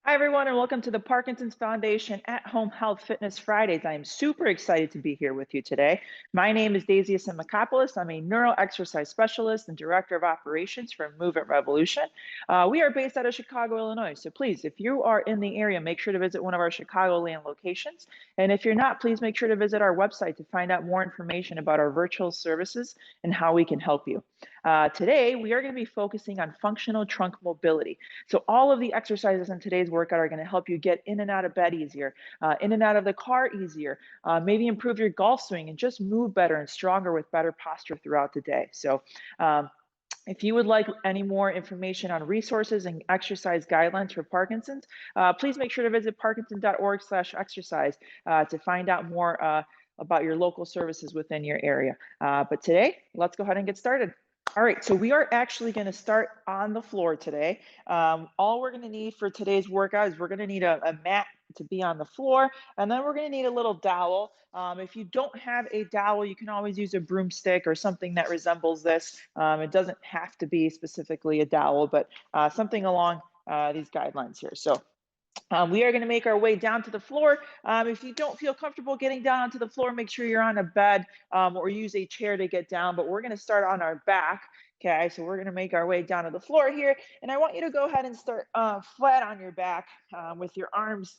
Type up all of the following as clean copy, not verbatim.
Hi, everyone, and welcome to the Parkinson's Foundation at Home Health Fitness Fridays. I am super excited to be here with you today. My name is Asimakopoulos. I'm a neuro exercise specialist and director of operations for Movement Revolution. We are based out of Chicago, Illinois. So please, if you are in the area, make sure to visit one of our Chicagoland locations. And if you're not, please make sure to visit our website to find out more information about our virtual services and how we can help you. Today, we are going to be focusing on functional trunk mobility. So all of the exercises in today's workout are going to help you get in and out of bed easier, in and out of the car easier, maybe improve your golf swing and just move better and stronger with better posture throughout the day. So if you would like any more information on resources and exercise guidelines for Parkinson's, please make sure to visit parkinson.org/exercise to find out more about your local services within your area. But today, let's go ahead and get started. All right, so we are actually going to start on the floor today. All we're going to need for today's workout is we're going to need a mat to be on the floor, and then we're going to need a little dowel. If you don't have a dowel, you can always use a broomstick or something that resembles this. It doesn't have to be specifically a dowel, but something along these guidelines here. So we are going to make our way down to the floor. If you don't feel comfortable getting down onto the floor, make sure you're on a bed or use a chair to get down, but we're going to start on our back. Okay, so we're going to make our way down to the floor here, and I want you to go ahead and start flat on your back with your arms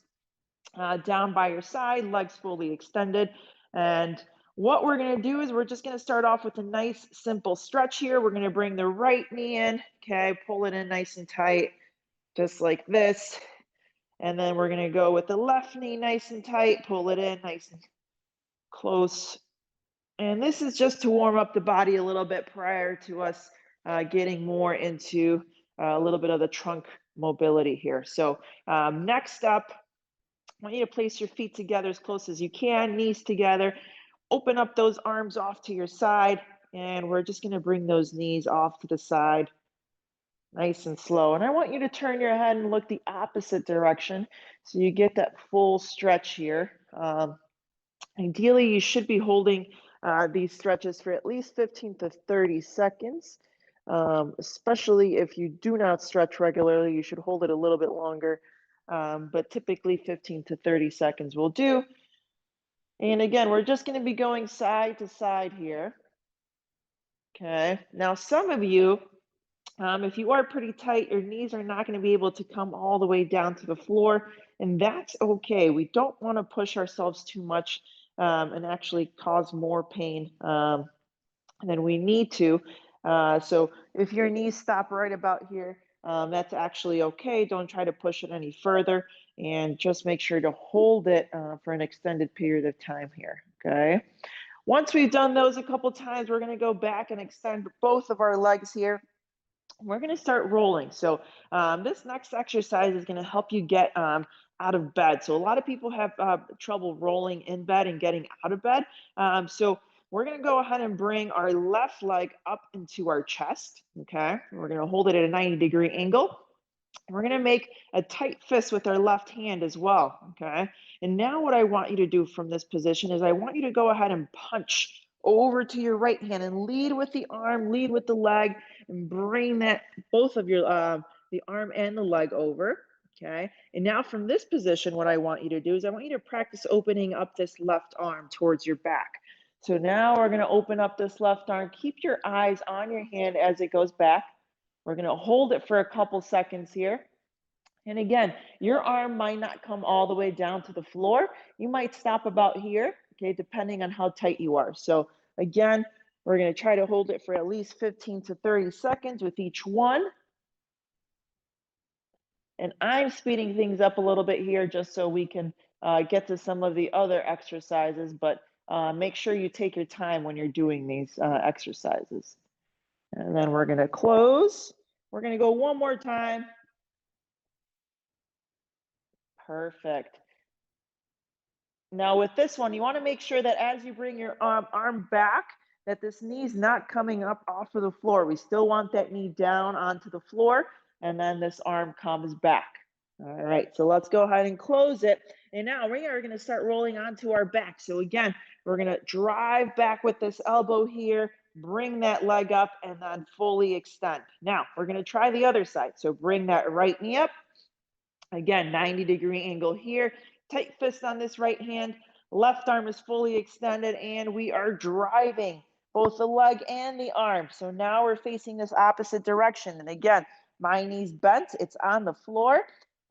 down by your side, legs fully extended. And what we're going to do is we're just going to start off with a nice simple stretch here. We're going to bring the right knee in, okay, pull it in nice and tight, just like this. And then we're going to go with the left knee nice and tight, pull it in nice and close. And this is just to warm up the body a little bit prior to us getting more into a little bit of the trunk mobility here. So next up, I want you to place your feet together as close as you can, knees together. Open up those arms off to your side, and we're just going to bring those knees off to the side. Nice and slow. And I want you to turn your head and look the opposite direction so you get that full stretch here. Ideally, you should be holding these stretches for at least 15 to 30 seconds, especially if you do not stretch regularly. You should hold it a little bit longer, but typically 15 to 30 seconds will do. And again, we're just going to be going side to side here. Okay, now some of you, if you are pretty tight, your knees are not going to be able to come all the way down to the floor, and that's okay. We don't want to push ourselves too much and actually cause more pain than we need to. So if your knees stop right about here, that's actually okay. Don't try to push it any further, and just make sure to hold it for an extended period of time here, okay? Once we've done those a couple times, we're going to go back and extend both of our legs here. We're going to start rolling. So this next exercise is going to help you get out of bed. So a lot of people have trouble rolling in bed and getting out of bed. So we're going to go ahead and bring our left leg up into our chest. Okay. We're going to hold it at a 90-degree angle. We're going to make a tight fist with our left hand as well. Okay. And now what I want you to do from this position is I want you to go ahead and punch over to your right hand and lead with the arm, lead with the leg, and bring that both of your the arm and the leg over. Okay. And now from this position, what I want you to do is I want you to practice opening up this left arm towards your back. So now we're going to open up this left arm. Keep your eyes on your hand as it goes back. We're going to hold it for a couple seconds here. And again, your arm might not come all the way down to the floor. You might stop about here, okay, depending on how tight you are. So again, we're going to try to hold it for at least 15 to 30 seconds with each one. And I'm speeding things up a little bit here just so we can get to some of the other exercises, but make sure you take your time when you're doing these exercises. And then we're going to close. We're going to go one more time. Perfect. Now with this one, you want to make sure that as you bring your arm back, that this knee's not coming up off of the floor. We still want that knee down onto the floor, and then this arm comes back. All right, so let's go ahead and close it. And now we are going to start rolling onto our back. So again, we're going to drive back with this elbow here, bring that leg up, and then fully extend. Now we're going to try the other side. So bring that right knee up, Again, 90-degree angle here. Tight fist on this right hand. Left arm is fully extended, and we are driving both the leg and the arm. So now we're facing this opposite direction. And again, my knee's bent. It's on the floor.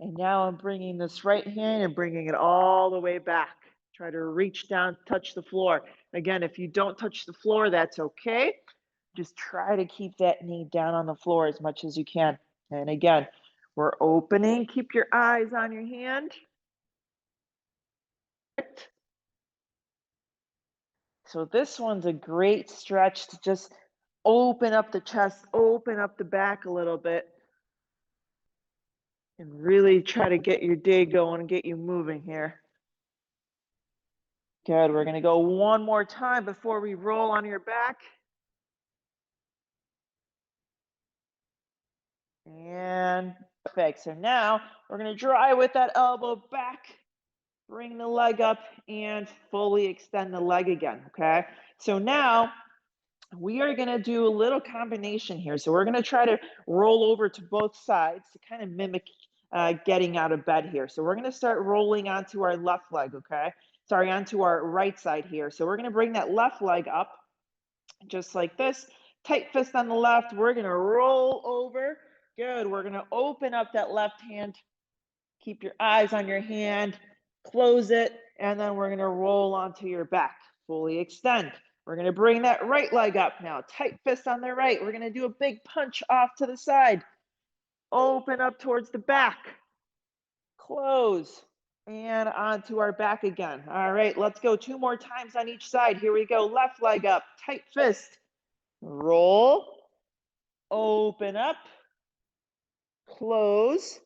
And now I'm bringing this right hand and bringing it all the way back. Try to reach down, touch the floor. Again, if you don't touch the floor, that's okay. Just try to keep that knee down on the floor as much as you can. And again, we're opening. Keep your eyes on your hand. So this one's a great stretch to just open up the chest, open up the back a little bit, and really try to get your day going and get you moving here. Good. We're going to go one more time before we roll on your back. And perfect. So now we're going to drive with that elbow back, bring the leg up, and fully extend the leg again. Okay. So now we are going to do a little combination here. So we're going to try to roll over to both sides to kind of mimic getting out of bed here. So we're going to start rolling onto our left leg. Okay. Sorry, onto our right side here. So we're going to bring that left leg up just like this. Tight fist on the left. We're going to roll over. Good. We're going to open up that left hand. Keep your eyes on your hand. Close it. And then we're going to roll onto your back. Fully extend. We're going to bring that right leg up now. Tight fist on the right. We're going to do a big punch off to the side. Open up towards the back. Close. And onto our back again. All right, let's go 2 more times on each side. Here we go. Left leg up. Tight fist. Roll. Open up. Close.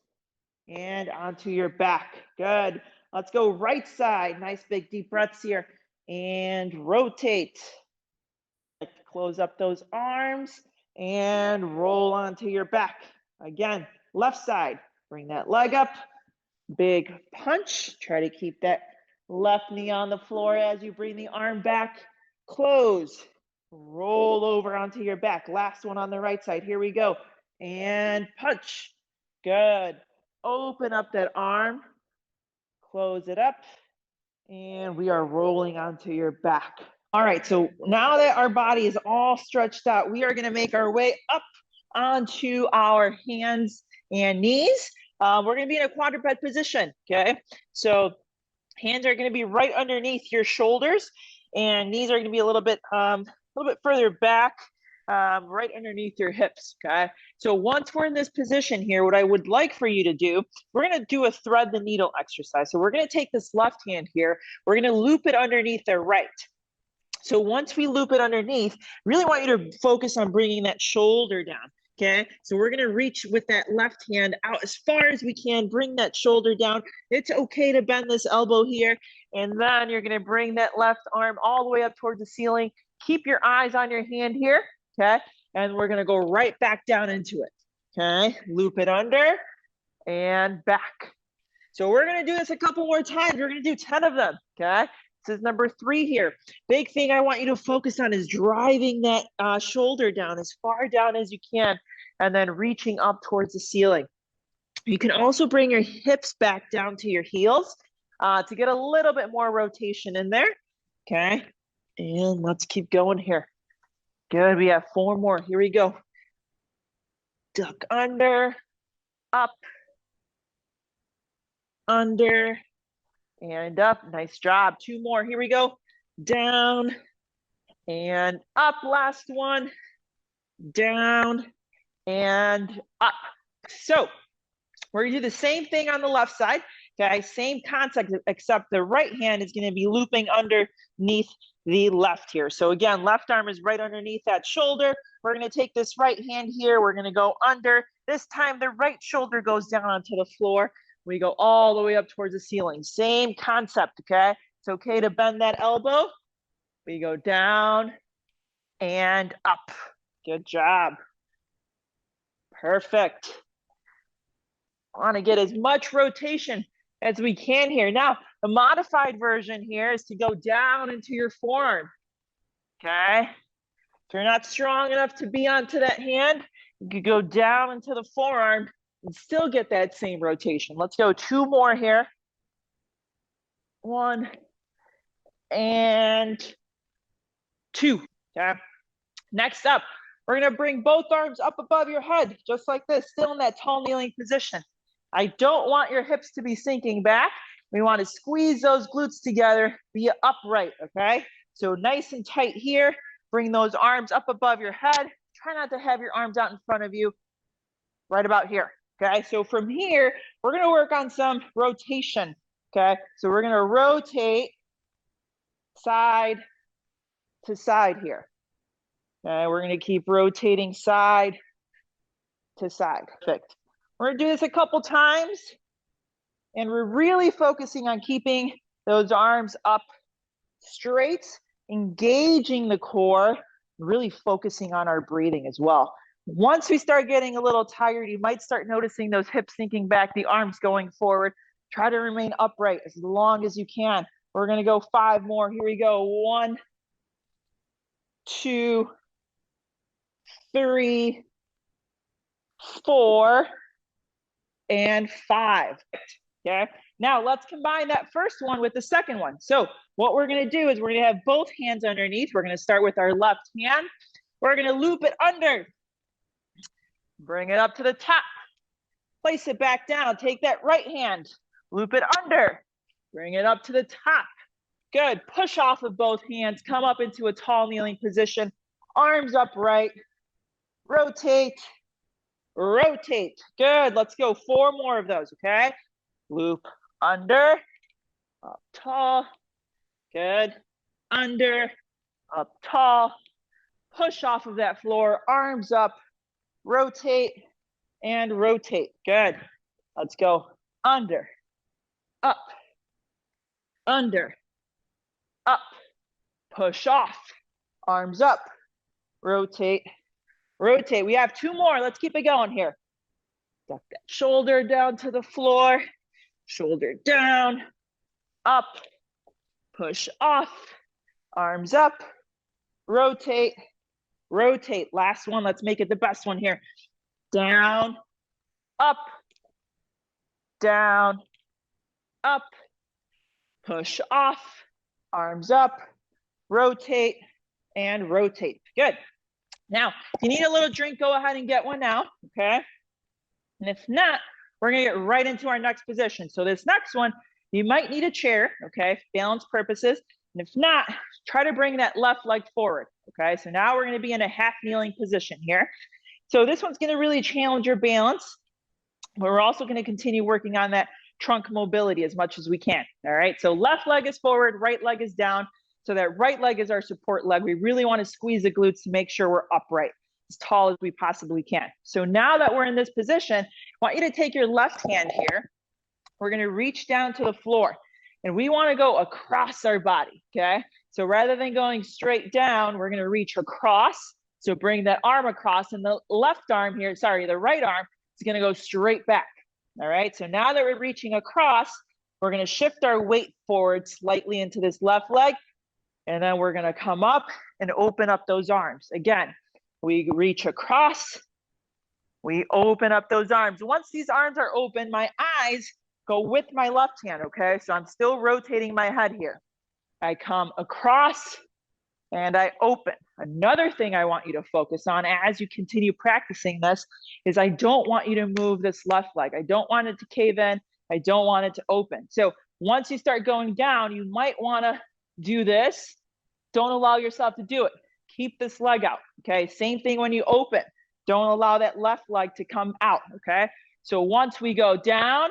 And onto your back. Good. Let's go right side. Nice big deep breaths here. And rotate. Close up those arms and roll onto your back. Again, left side. Bring that leg up. Big punch. Try to keep that left knee on the floor as you bring the arm back. Close. Roll over onto your back. Last one on the right side. Here we go. And punch. Good. Open up that arm. Close it up. And we are rolling onto your back. All right, so now that our body is all stretched out, we are going to make our way up onto our hands and knees. We're going to be in a quadruped position, okay? So hands are going to be right underneath your shoulders, and knees are going to be a little bit further back, right underneath your hips, okay? So once we're in this position here, what I would like for you to do, we're going to do a thread the needle exercise. So we're going to take this left hand here, we're going to loop it underneath the right. So once we loop it underneath, really want you to focus on bringing that shoulder down, okay? So we're going to reach with that left hand out as far as we can, bring that shoulder down. It's okay to bend this elbow here, and then you're going to bring that left arm all the way up towards the ceiling. Keep your eyes on your hand here, okay? And we're going to go right back down into it, okay? Loop it under and back. So we're going to do this a couple more times. We're going to do 10 of them, okay? This is number 3 here. Big thing I want you to focus on is driving that shoulder down as far down as you can, and then reaching up towards the ceiling. You can also bring your hips back down to your heels to get a little bit more rotation in there, okay? And let's keep going here. Good, we have 4 more. Here we go. Duck under, up, under, and up. Nice job. 2 more. Here we go. Down and up. Last one. Down and up. So we're going to do the same thing on the left side. Okay, same concept, except the right hand is going to be looping underneath the left here. So again, left arm is right underneath that shoulder. We're going to take this right hand here. We're going to go under. This time the right shoulder goes down onto the floor. We go all the way up towards the ceiling. Same concept, okay? It's okay to bend that elbow. We go down and up. Good job. Perfect. I want to get as much rotation as we can here. Now, the modified version here is to go down into your forearm, okay? If you're not strong enough to be onto that hand, you could go down into the forearm and still get that same rotation. Let's go 2 more here. 1 and 2, okay? Next up, we're gonna bring both arms up above your head, just like this, still in that tall kneeling position. I don't want your hips to be sinking back. We want to squeeze those glutes together, be upright, okay? So nice and tight here. Bring those arms up above your head. Try not to have your arms out in front of you, right about here, okay? So from here, we're gonna work on some rotation, okay? So we're gonna rotate side to side here. Okay, we're gonna keep rotating side to side. Perfect. We're gonna do this a couple times, and we're really focusing on keeping those arms up straight, engaging the core, really focusing on our breathing as well. Once we start getting a little tired, you might start noticing those hips sinking back, the arms going forward. Try to remain upright as long as you can. We're gonna go 5 more. Here we go. 1, 2, 3, 4, and 5. Okay, now let's combine that first one with the second one. So what we're going to do is we're going to have both hands underneath. We're going to start with our left hand. We're going to loop it under, bring it up to the top, place it back down. Take that right hand, loop it under, bring it up to the top. Good. Push off of both hands, come up into a tall kneeling position, arms upright, rotate, rotate. Good. Let's go 4 more of those, okay? Loop under, up tall. Good. Under, up tall. Push off of that floor, arms up, rotate, and rotate. Good. Let's go under, up, under, up. Push off, arms up, rotate, rotate. We have 2 more. Let's keep it going here. Duck that shoulder down to the floor, shoulder down, up, push off, arms up, rotate, rotate. Last one. Let's make it the best one here. Down, up, down, up, push off, arms up, rotate, and rotate. Good. Now, if you need a little drink, go ahead and get one now, okay? And if not, we're gonna get right into our next position. So this next one, you might need a chair, okay, balance purposes. And if not, try to bring that left leg forward, okay? So now we're gonna be in a half kneeling position here. So this one's gonna really challenge your balance, but we're also gonna continue working on that trunk mobility as much as we can, all right? So left leg is forward, right leg is down. So that right leg is our support leg. We really wanna squeeze the glutes to make sure we're upright, as tall as we possibly can. So now that we're in this position, I want you to take your left hand here. We're gonna reach down to the floor, and we wanna go across our body, okay? So rather than going straight down, we're gonna reach across. So bring that arm across, and the left arm here, sorry, the right arm is gonna go straight back, all right? So now that we're reaching across, we're gonna shift our weight forward slightly into this left leg, and then we're gonna come up and open up those arms. Again, we reach across, we open up those arms. Once these arms are open, my eyes go with my left hand, okay? So I'm still rotating my head here. I come across and I open. Another thing I want you to focus on as you continue practicing this is I don't want you to move this left leg. I don't want it to cave in. I don't want it to open. So once you start going down, you might wanna do this. Don't allow yourself to do it. Keep this leg out, okay? Same thing when you open. Don't allow that left leg to come out, okay? So once we go down,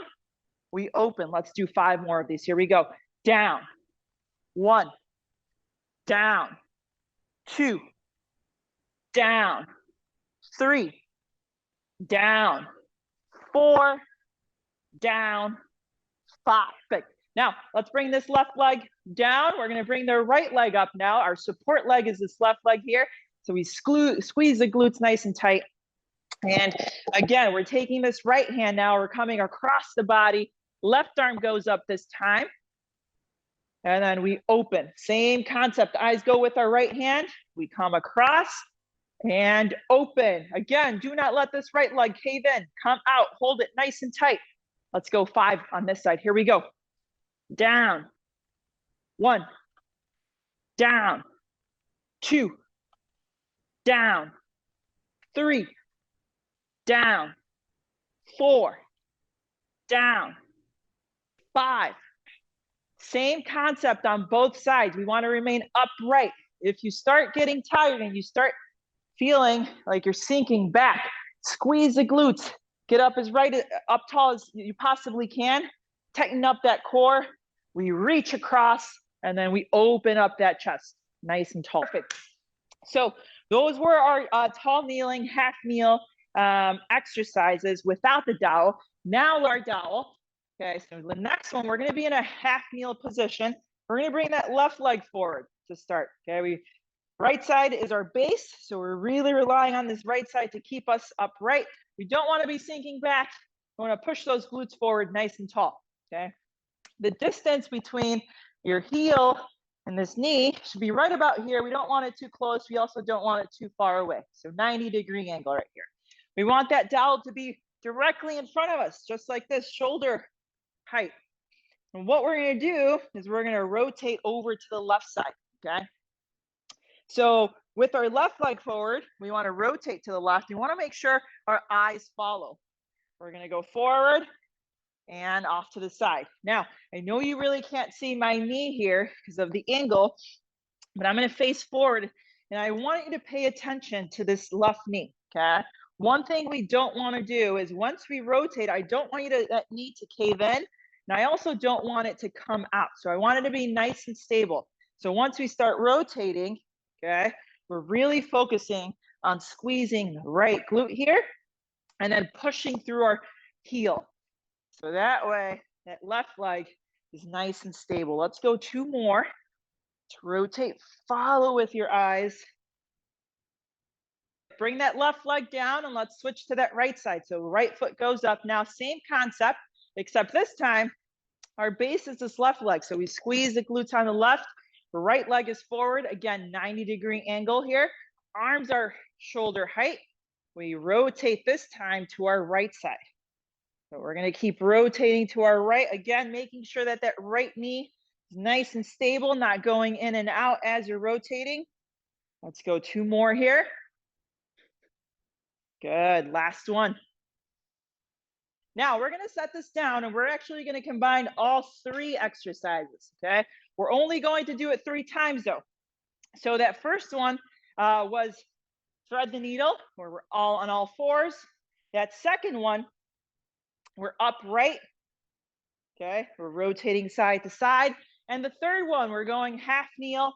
we open. Let's do 5 more of these. Here we go. Down, 1, down, 2, down, 3, down, 4, down, 5. Good. Now, let's bring this left leg down. We're gonna bring the right leg up now. Our support leg is this left leg here. So we squeeze the glutes nice and tight. And again, we're taking this right hand now. We're coming across the body. Left arm goes up this time. And then we open. Same concept. Eyes go with our right hand. We come across. And open. Again, do not let this right leg cave in. Come out, hold it nice and tight. Let's go 5 on this side. Here we go. Down. 1. Down. 2. Down. 3. Down. 4. Down. 5. Same concept on both sides. We want to remain upright. If you start getting tired and you start feeling like you're sinking back, squeeze the glutes. Get up as up tall as you possibly can. Tighten up that core. We reach across and then we open up that chest, nice and tall. Perfect. So those were our tall kneeling, half kneel exercises without the dowel. Now our dowel. Okay, so the next one, we're going to be in a half kneel position. We're going to bring that left leg forward to start. Okay, right side is our base, so we're really relying on this right side to keep us upright. We don't want to be sinking back. We want to push those glutes forward nice and tall. Okay, the distance between your heel and this knee should be right about here. We don't want it too close. We also don't want it too far away. So 90-degree angle right here. We want that dowel to be directly in front of us, just like this, shoulder height. And what we're going to do is we're going to rotate over to the left side. Okay. So with our left leg forward, we want to rotate to the left. We want to make sure our eyes follow. We're going to go forward and off to the side. Now, I know you really can't see my knee here because of the angle, but I'm going to face forward and I want you to pay attention to this left knee. Okay. One thing we don't want to do is once we rotate, I don't want that knee to cave in. And I also don't want it to come out. So I want it to be nice and stable. So once we start rotating, okay, we're really focusing on squeezing the right glute here and then pushing through our heel. So that way, that left leg is nice and stable. Let's go 2 more. To rotate, follow with your eyes. Bring that left leg down and let's switch to that right side. So right foot goes up. Now, same concept, except this time, our base is this left leg. So we squeeze the glutes on the left. The right leg is forward. Again, 90-degree angle here. Arms are shoulder height. We rotate this time to our right side. So we're going to keep rotating to our right. Again, making sure that that right knee is nice and stable, not going in and out as you're rotating. Let's go 2 more here. Good. Last one. Now we're going to set this down and we're actually going to combine all 3 exercises. Okay. We're only going to do it 3 times though. So that first one was thread the needle, where we're all on all 4s. That second one, we're upright. Okay. We're rotating side to side. And the third one, we're going half kneel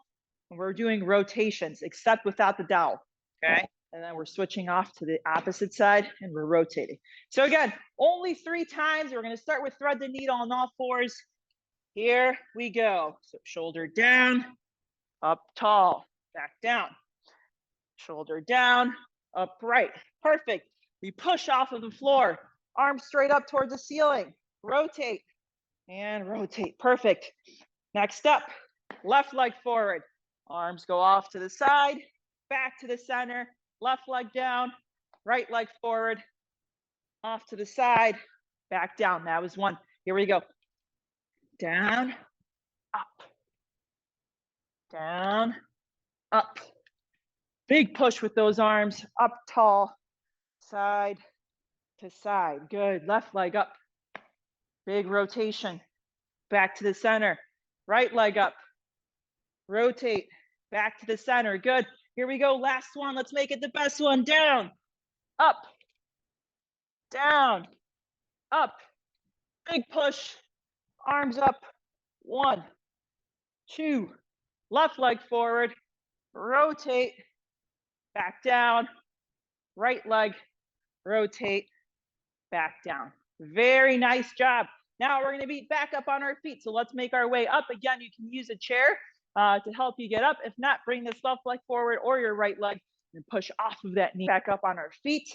and we're doing rotations, except without the dowel. Okay. And then we're switching off to the opposite side and we're rotating. So again, only 3 times. We're going to start with thread the needle on all 4s. Here we go. So shoulder down, up tall, back down. Shoulder down, upright. Perfect. We push off of the floor. Arms straight up towards the ceiling. Rotate and rotate. Perfect. Next up, left leg forward. Arms go off to the side, back to the center. Left leg down, right leg forward, off to the side, back down. That was 1. Here we go. Down, up, down, up. Big push with those arms, up tall, side to side. Good. Left leg up. Big rotation. Back to the center. Right leg up. Rotate. Back to the center. Good. Here we go. Last one. Let's make it the best one. Down, up, down, up. Big push. Arms up. 1, 2. Left leg forward. Rotate. Back down. Right leg. Rotate. Back down. Very nice job. Now we're going to be back up on our feet. So let's make our way up. Again, you can use a chair to help you get up. If not, bring this left leg forward or your right leg and push off of that knee. Back up on our feet.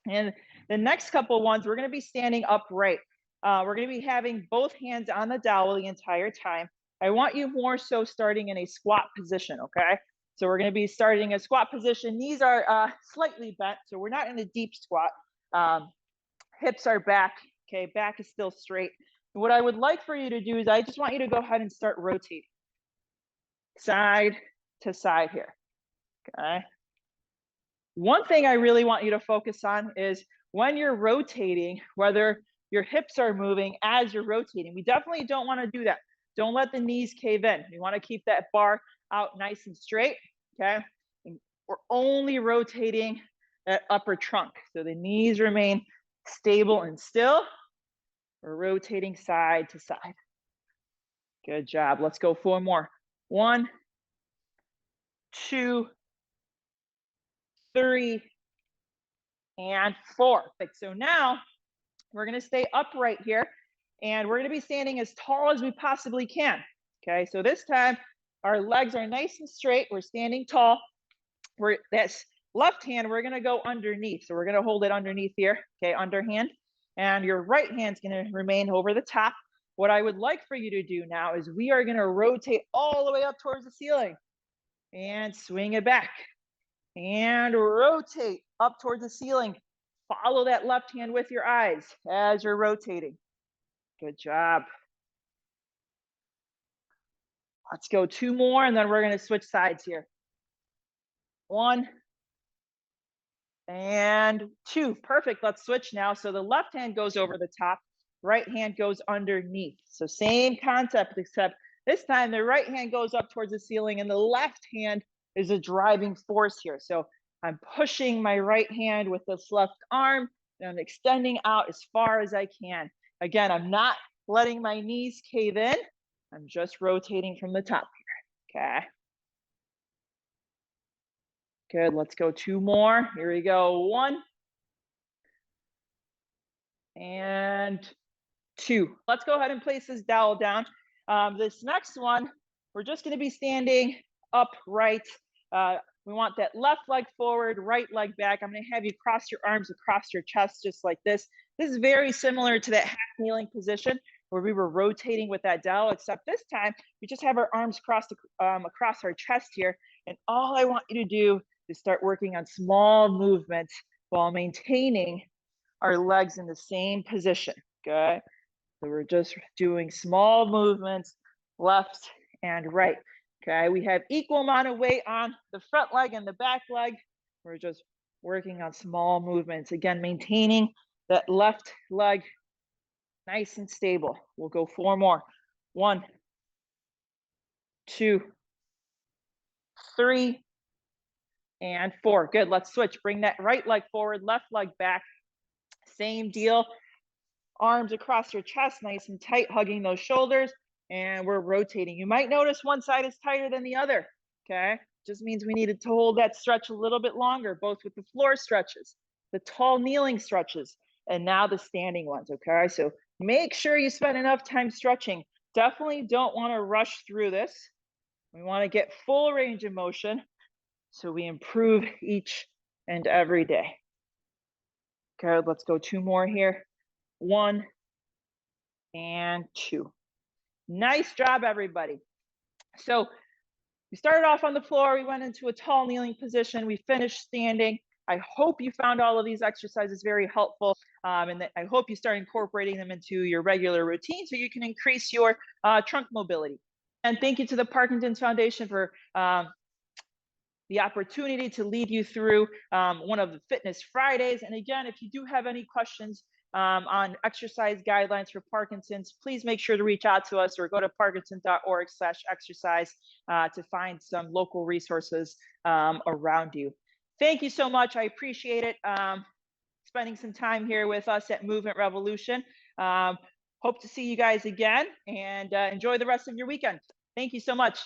And the next couple ones, we're going to be standing upright. We're going to be having both hands on the dowel the entire time. I want you more so starting in a squat position, okay? So we're going to be starting a squat position. Knees are slightly bent, so we're not in a deep squat. Hips are back. Okay, back is still straight. And what I would like for you to do is I just want you to go ahead and start rotating side to side here. Okay. One thing I really want you to focus on is when you're rotating, whether your hips are moving as you're rotating. We definitely don't want to do that. Don't let the knees cave in. We want to keep that bar out nice and straight. Okay. And we're only rotating that upper trunk. So the knees remain stable and still. We're rotating side to side. Good job. Let's go 4 more. 1, 2, 3, and 4. So now we're going to stay upright here, and we're going to be standing as tall as we possibly can. Okay, so this time our legs are nice and straight. We're standing tall. This left hand, we're going to go underneath. So we're going to hold it underneath here, okay, underhand. And your right hand's going to remain over the top. What I would like for you to do now is we are going to rotate all the way up towards the ceiling and swing it back and rotate up towards the ceiling. Follow that left hand with your eyes as you're rotating. Good job. Let's go 2 more, and then we're going to switch sides here. 1 and 2. Perfect. Let's switch now. So the left hand goes over the top, right hand goes underneath. So same concept, except this time the right hand goes up towards the ceiling and the left hand is a driving force here. So I'm pushing my right hand with this left arm and I'm extending out as far as I can. Again, I'm not letting my knees cave in. I'm just rotating from the top here. Okay. Good. Let's go 2 more. Here we go. 1 and 2. Let's go ahead and place this dowel down. This next one, we're just going to be standing upright. We want that left leg forward, right leg back. I'm going to have you cross your arms across your chest just like this. This is very similar to that half kneeling position where we were rotating with that dowel, except this time we just have our arms crossed across our chest here. And all I want you to do is start working on small movements while maintaining our legs in the same position. Okay. So we're just doing small movements, left and right. Okay, we have equal amount of weight on the front leg and the back leg. We're just working on small movements. Again, maintaining that left leg nice and stable. We'll go 4 more. 1, 2, 3, and 4. Good, let's switch. Bring that right leg forward, left leg back. Same deal. Arms across your chest, nice and tight, hugging those shoulders. And we're rotating. You might notice one side is tighter than the other, okay? Just means we needed to hold that stretch a little bit longer, both with the floor stretches, the tall kneeling stretches, and now the standing ones, okay? So make sure you spend enough time stretching. Definitely don't want to rush through this. We want to get full range of motion so we improve each and every day. Okay, let's go 2 more here. 1 and 2. Nice job, everybody. So we started off on the floor. We went into a tall kneeling position. We finished standing. I hope you found all of these exercises very helpful, and that I hope you start incorporating them into your regular routine so you can increase your trunk mobility. And thank you to the Parkinson's Foundation for the opportunity to lead you through one of the Fitness Fridays. And again, if you do have any questions on exercise guidelines for Parkinson's, please make sure to reach out to us or go to parkinson.org/exercise to find some local resources around you. Thank you so much. I appreciate it. Spending some time here with us at Movement Revolution. Hope to see you guys again and enjoy the rest of your weekend. Thank you so much.